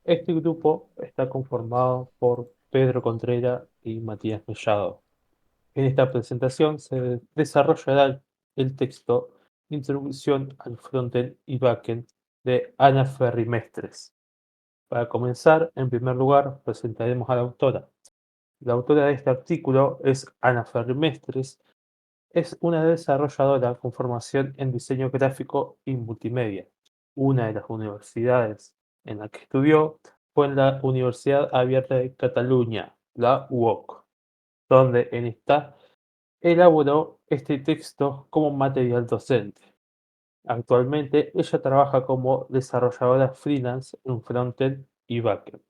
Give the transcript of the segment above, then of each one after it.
Este grupo está conformado por Pedro Contreras y Matías Mellado. En esta presentación se desarrollará el texto Introducción al Frontend y Backend de Ana Ferri Mestres. Para comenzar, en primer lugar, presentaremos a la autora. La autora de este artículo es Ana Ferri Mestres. Es una desarrolladora con formación en diseño gráfico y multimedia. Una de las universidades en la que estudió fue en la Universidad Abierta de Cataluña, la UOC, donde en esta elaboró este texto como material docente. Actualmente ella trabaja como desarrolladora freelance en frontend y backend.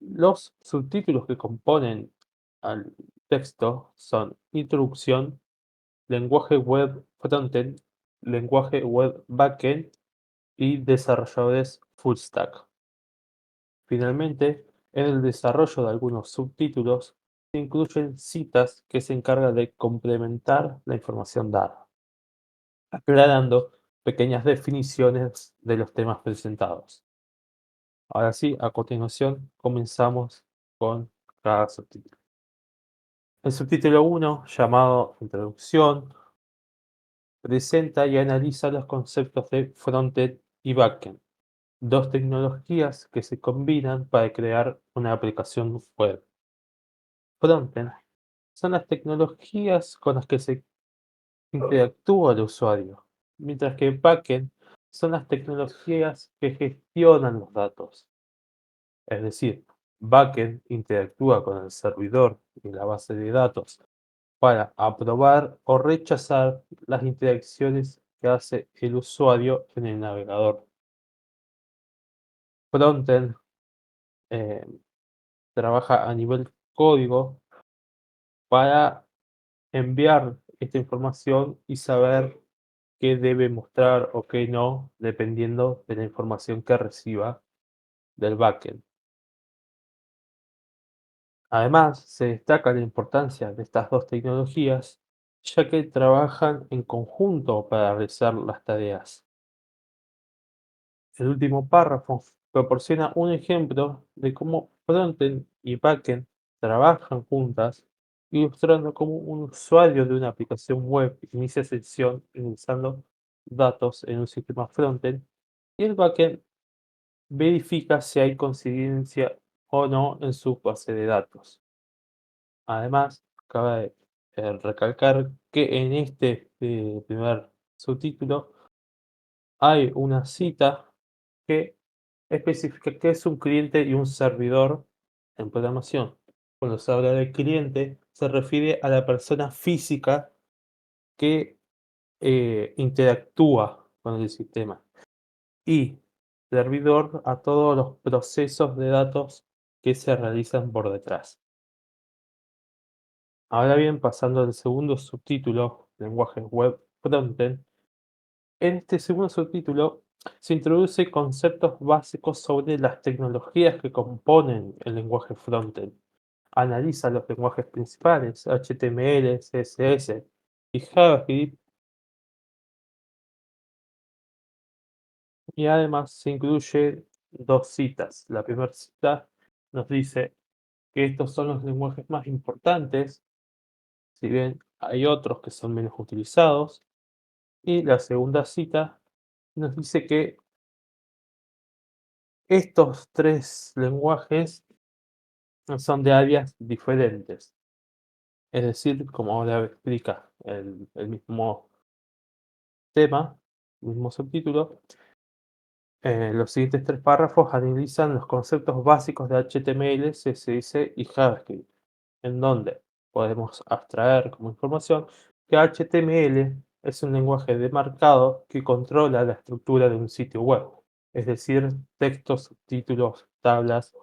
Los subtítulos que componen al texto son introducción, lenguaje web frontend, lenguaje web backend y desarrolladores full stack. Finalmente, en el desarrollo de algunos subtítulos se incluyen citas que se encargan de complementar la información dada, aclarando pequeñas definiciones de los temas presentados. Ahora sí, a continuación comenzamos con cada subtítulo. El subtítulo 1, llamado Introducción, presenta y analiza los conceptos de frontend y backend, dos tecnologías que se combinan para crear una aplicación web. Frontend son las tecnologías con las que se interactúa el usuario, mientras que backend son las tecnologías que gestionan los datos. Es decir, backend interactúa con el servidor y la base de datos para aprobar o rechazar las interacciones que hace el usuario en el navegador. Frontend eh, trabaja a nivel código para enviar esta información y saber qué debe mostrar o qué no, dependiendo de la información que reciba del backend. Además, se destaca la importancia de estas dos tecnologías, ya que trabajan en conjunto para realizar las tareas. El último párrafo proporciona un ejemplo de cómo frontend y backend trabajan juntas, ilustrando cómo un usuario de una aplicación web inicia sesión ingresando datos en un sistema frontend y el backend verifica si hay coincidencia o no en su base de datos. Además, cabe recalcar que en este primer subtítulo hay una cita que especifica qué es un cliente y un servidor en programación. Cuando se habla de cliente, se refiere a la persona física que interactúa con el sistema y servidor a todos los procesos de datos que se realizan por detrás. Ahora bien, pasando al segundo subtítulo, lenguaje web frontend, en este segundo subtítulo se introduce conceptos básicos sobre las tecnologías que componen el lenguaje frontend. Analiza los lenguajes principales, HTML, CSS y JavaScript, y además se incluye dos citas. La primera cita nos dice que estos son los lenguajes más importantes, si bien hay otros que son menos utilizados. Y la segunda cita nos dice que estos tres lenguajes son de áreas diferentes. Es decir, como ahora explica el mismo tema, el mismo subtítulo, los siguientes tres párrafos analizan los conceptos básicos de HTML, CSS y JavaScript, en donde podemos abstraer como información que HTML es un lenguaje de marcado que controla la estructura de un sitio web, es decir, textos, subtítulos, tablas,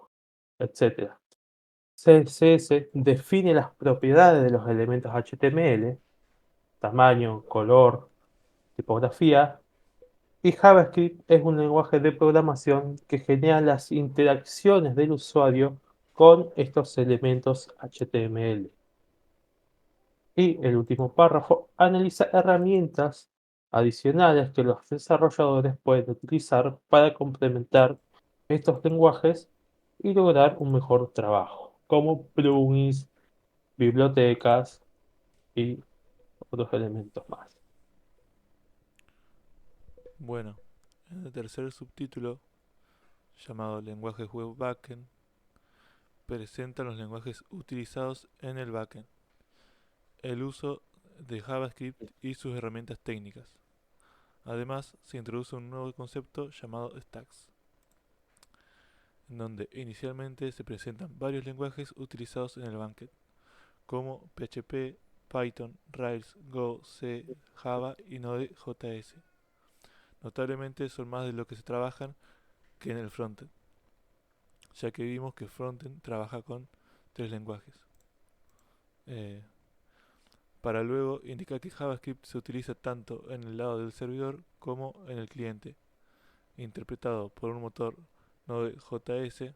etcétera. CSS define las propiedades de los elementos HTML, tamaño, color, tipografía, y JavaScript es un lenguaje de programación que genera las interacciones del usuario con estos elementos HTML. Y el último párrafo analiza herramientas adicionales que los desarrolladores pueden utilizar para complementar estos lenguajes y lograr un mejor trabajo, como plugins, bibliotecas y otros elementos más. Bueno, en el tercer subtítulo, llamado lenguajes web backend, presenta los lenguajes utilizados en el backend, el uso de JavaScript y sus herramientas técnicas. Además, se introduce un nuevo concepto llamado stacks, en donde inicialmente se presentan varios lenguajes utilizados en el backend, como PHP, Python, Rails, Go, C, Java y Node.js. Notablemente son más de lo que se trabajan que en el frontend, ya que vimos que frontend trabaja con tres lenguajes. Eh, para luego indicar que JavaScript se utiliza tanto en el lado del servidor como en el cliente, interpretado por un motor Node.js.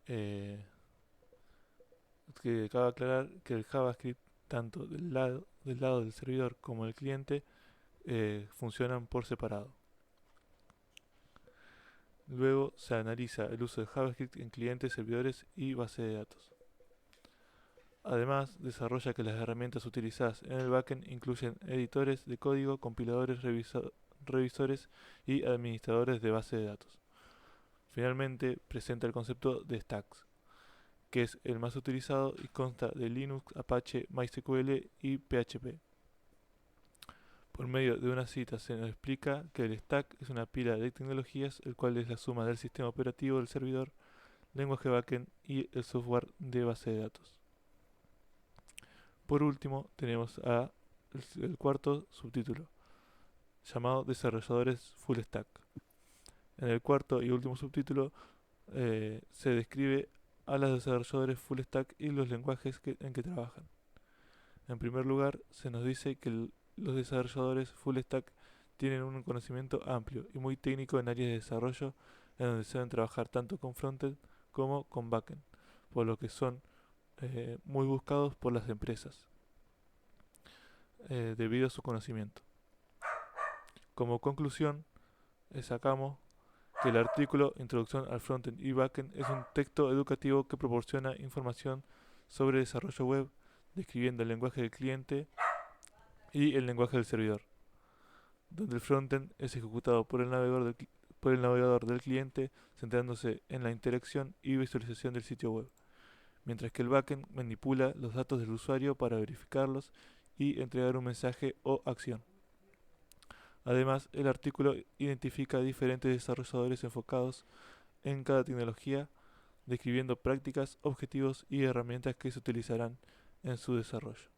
eh, que cabe aclarar que el JavaScript, tanto del lado del servidor como del cliente, funcionan por separado. Luego se analiza el uso de JavaScript en clientes, servidores y base de datos. Además, desarrolla que las herramientas utilizadas en el backend incluyen editores de código, compiladores, revisores y administradores de base de datos. Finalmente, presenta el concepto de stacks, que es el más utilizado y consta de Linux, Apache, MySQL y PHP. Por medio de una cita se nos explica que el stack es una pila de tecnologías, el cual es la suma del sistema operativo del servidor, lenguaje backend y el software de base de datos. Por último, tenemos el cuarto subtítulo, llamado Desarrolladores Full Stack. En el cuarto y último subtítulo se describe a los desarrolladores Full Stack y los lenguajes en que trabajan. En primer lugar, se nos dice que los desarrolladores Full Stack tienen un conocimiento amplio y muy técnico en áreas de desarrollo en donde se deben trabajar tanto con frontend como con backend, por lo que son muy buscados por las empresas debido a su conocimiento. Como conclusión, sacamos que el artículo Introducción al Frontend y Backend es un texto educativo que proporciona información sobre desarrollo web, describiendo el lenguaje del cliente y el lenguaje del servidor, donde el frontend es ejecutado por el navegador del cliente, centrándose en la interacción y visualización del sitio web, mientras que el backend manipula los datos del usuario para verificarlos y entregar un mensaje o acción. Además, el artículo identifica diferentes desarrolladores enfocados en cada tecnología, describiendo prácticas, objetivos y herramientas que se utilizarán en su desarrollo.